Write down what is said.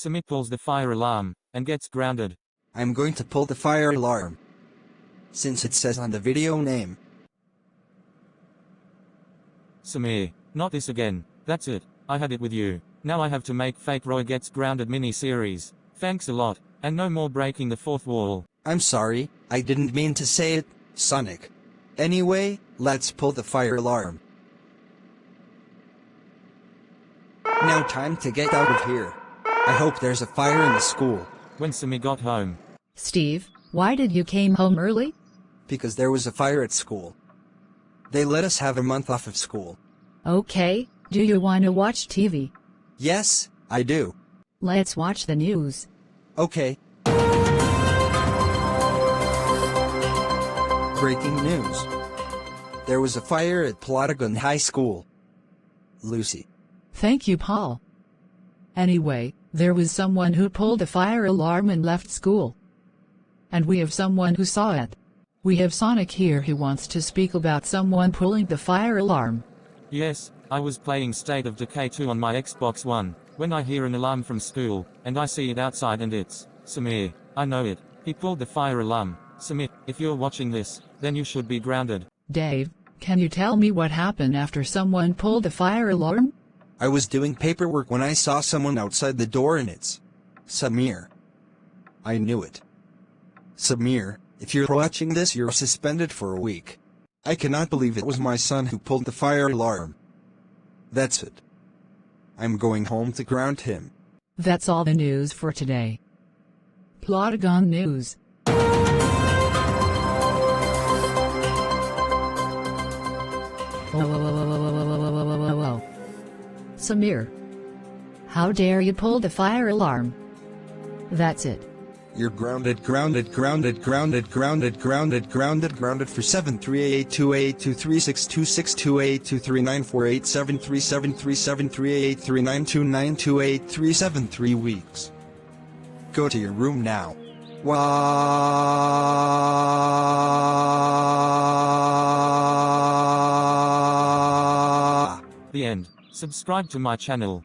Samir pulls the fire alarm, and gets grounded. I'm going to pull the fire alarm, since it says on the video name. Samir, not this again. That's it. I had it with you. Now I have to make Fake Roy Gets Grounded mini-series. Thanks a lot, and no more breaking the fourth wall. I'm sorry, I didn't mean to say it, Sonic. Anyway, let's pull the fire alarm. Now time to get out of here. I hope there's a fire in the school. When Samir got home, Steve, why did you came home early? Because there was a fire at school. They let us have a month off of school. Okay, do you want to watch TV? Yes, I do. Let's watch the news. Okay. Breaking news. There was a fire at Plotagon High School. Lucy. Thank you, Paul. Anyway, there was someone who pulled the fire alarm and left school. And we have someone who saw it. We have Sonic here who wants to speak about someone pulling the fire alarm. yes, I was playing State of Decay 2 on my Xbox One, when I hear an alarm from school, and I see it outside and it's Samir. I know it. He pulled the fire alarm. Samir, if you're watching this, then you should be grounded. Dave, can you tell me what happened after someone pulled the fire alarm? I was doing paperwork when I saw someone outside the door and it's Samir. I knew it. Samir, if you're watching this, you're suspended for a week. I cannot believe it was my son who pulled the fire alarm. That's it. I'm going home to ground him. That's all the news for today. Plotagon News. Whoa. Samir. How dare you pull the fire alarm? That's it. You're grounded for 7382826262823948737373839292837373839292837 weeks. Go to your room now. The end. Subscribe to my channel.